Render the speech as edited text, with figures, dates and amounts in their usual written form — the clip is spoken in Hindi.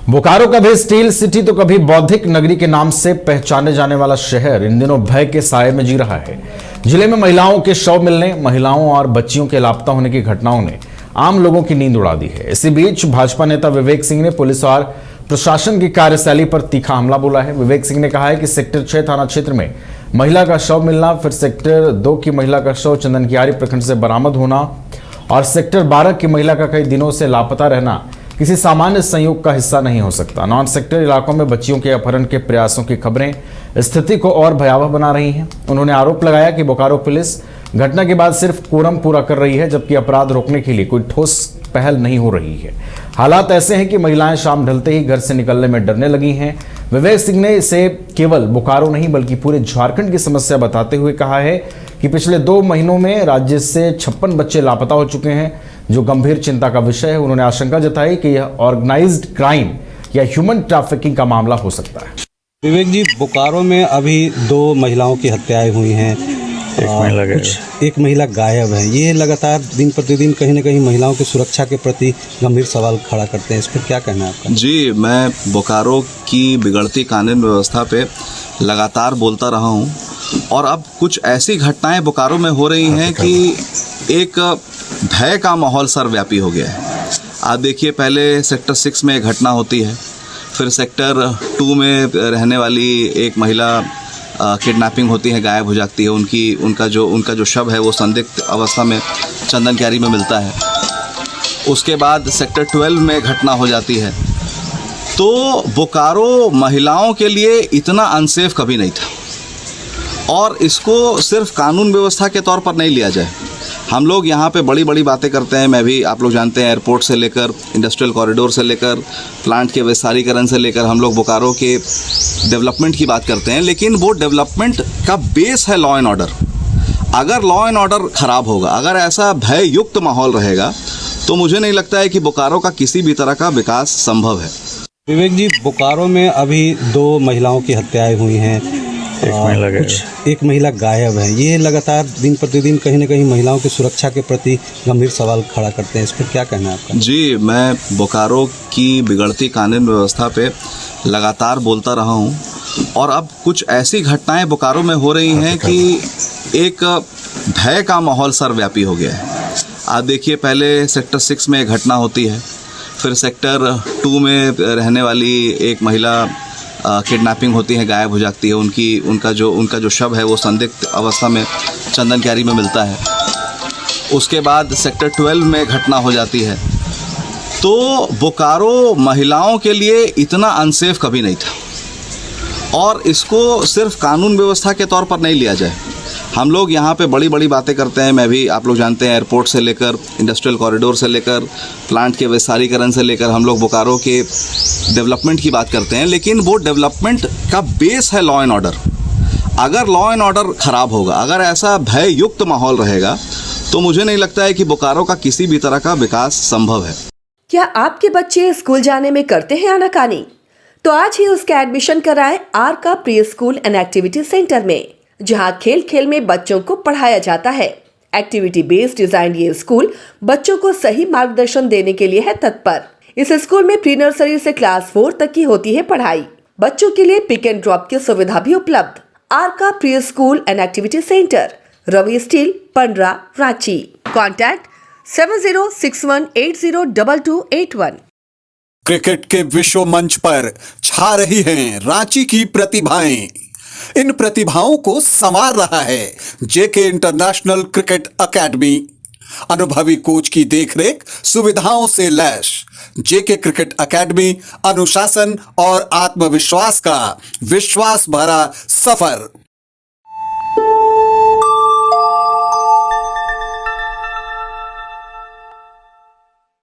बोकारो कभी स्टील सिटी तो कभी बौद्धिक नगरी के नाम से पहचाने जाने वाला शहर इन दिनों भय के साए में जी रहा है। जिले में महिलाओं के शव मिलने, महिलाओं और बच्चियों के लापता होने की घटनाओं ने आम लोगों की नींद उड़ा दी है। इसी बीच भाजपा नेता विवेक सिंह ने पुलिस और प्रशासन की कार्यशैली पर तीखा हमला बोला है। विवेक सिंह ने कहा है कि सेक्टर 6 थाना क्षेत्र में महिला का शव मिलना, फिर सेक्टर 2 की महिला का शव चंदनकियारी प्रखंड से बरामद होना और सेक्टर 12 की महिला का कई दिनों से लापता रहना किसी सामान्य संयोग का हिस्सा नहीं हो सकता। नॉन सेक्टर इलाकों में बच्चियों के अपहरण के प्रयासों की खबरें स्थिति को और भयावह बना रही हैं। उन्होंने आरोप लगाया कि बोकारो पुलिस घटना के बाद सिर्फ कोरम पूरा कर रही है, जबकि अपराध रोकने के लिए कोई ठोस पहल नहीं हो रही है। हालात ऐसे हैं कि महिलाएं शाम ढलते ही घर से निकलने में डरने लगी हैं। विवेक सिंह ने इसे केवल बोकारो नहीं बल्कि पूरे झारखंड की समस्या बताते हुए कहा है कि पिछले 2 महीनों में राज्य से 56 बच्चे लापता हो चुके हैं, जो गंभीर चिंता का विषय है। उन्होंने आशंका जताई कि यह ऑर्गेनाइज्ड क्राइम या ह्यूमन ट्रैफिकिंग का मामला हो सकता है। विवेक जी, बोकारो में अभी 2 महिलाओं की हत्याएं हुई हैं, एक महिला गायब है। ये लगातार दिन प्रतिदिन कहीं ना कहीं महिलाओं की सुरक्षा के प्रति गंभीर सवाल खड़ा करते हैं। इस पर क्या कहना है आपका? जी, मैं बोकारो की बिगड़ती कानून व्यवस्था पे लगातार बोलता रहा हूँ और अब कुछ ऐसी घटनाएं बोकारो में हो रही हैं कि एक भय का माहौल सर्वव्यापी हो गया है। आप देखिए, पहले सेक्टर 6 में घटना होती है, फिर सेक्टर 2 में रहने वाली एक महिला किडनैपिंग होती है, गायब हो जाती है। उनका जो शव है वो संदिग्ध अवस्था में चंदनकियारी में मिलता है। उसके बाद सेक्टर 12 में घटना हो जाती है। तो बोकारो महिलाओं के लिए इतना अनसेफ कभी नहीं था और इसको सिर्फ कानून व्यवस्था के तौर पर नहीं लिया जाए। हम लोग यहाँ पे बड़ी बड़ी बातें करते हैं, मैं भी, आप लोग जानते हैं, एयरपोर्ट से लेकर इंडस्ट्रियल कॉरिडोर से लेकर प्लांट के विस्तारीकरण से लेकर हम लोग बोकारो के डेवलपमेंट की बात करते हैं, लेकिन वो डेवलपमेंट का बेस है लॉ एंड ऑर्डर। अगर लॉ एंड ऑर्डर ख़राब होगा, अगर ऐसा भय युक्त माहौल रहेगा, तो मुझे नहीं लगता है कि बोकारो का किसी भी तरह का विकास संभव है। विवेक जी, बोकारो में अभी 2 महिलाओं की हत्याएं हुई हैं, एक महिला गायब है। ये लगातार दिन प्रतिदिन कहीं ना कहीं महिलाओं की सुरक्षा के प्रति गंभीर सवाल खड़ा करते हैं। इस पर क्या कहना है आपका? जी, मैं बोकारो की बिगड़ती कानून व्यवस्था पे लगातार बोलता रहा हूँ और अब कुछ ऐसी घटनाएं बोकारो में हो रही हैं कि एक भय का माहौल सर्वव्यापी हो गया है। आप देखिए, पहले सेक्टर 6 में घटना होती है, फिर सेक्टर 2 में रहने वाली एक महिला किडनैपिंग होती है, गायब हो जाती है। उनका जो शव है वो संदिग्ध अवस्था में चंदनकियारी में मिलता है। उसके बाद सेक्टर 12 में घटना हो जाती है। तो बोकारो महिलाओं के लिए इतना अनसेफ कभी नहीं था और इसको सिर्फ कानून व्यवस्था के तौर पर नहीं लिया जाए। हम लोग यहाँ पे बड़ी बड़ी बातें करते हैं, मैं भी, आप लोग जानते हैं, एयरपोर्ट से लेकर इंडस्ट्रियल कॉरिडोर से लेकर प्लांट के विस्तारीकरण से लेकर हम लोग बोकारो के डेवलपमेंट की बात करते हैं, लेकिन वो डेवलपमेंट का बेस है लॉ एंड ऑर्डर। अगर लॉ एंड ऑर्डर ख़राब होगा, अगर ऐसा भय युक्त माहौल रहेगा, तो मुझे नहीं लगता है कि बोकारो का किसी भी तरह का विकास संभव है। क्या आपके बच्चे स्कूल जाने में करते हैं आनाकानी? तो आज ही उसका एडमिशन कराएं आर का pre school and activity centre में, जहां खेल खेल में बच्चों को पढ़ाया जाता है। एक्टिविटी बेस्ड डिजाइन ये स्कूल बच्चों को सही मार्गदर्शन देने के लिए है तत्पर। इस स्कूल में प्री नर्सरी से क्लास 4 तक की होती है पढ़ाई। बच्चों के लिए पिक एंड ड्रॉप की सुविधा भी उपलब्ध। आर का pre school and activity centre, Ravi steel, Pandra, Ranchi. Contact 7061802281। क्रिकेट के विश्व मंच पर छा रही हैं रांची की प्रतिभाएं। इन प्रतिभाओं को संवार रहा है जेके इंटरनेशनल क्रिकेट एकेडमी। अनुभवी कोच की देखरेख, सुविधाओं से लैस जेके क्रिकेट एकेडमी अनुशासन और आत्मविश्वास का विश्वास भरा सफर।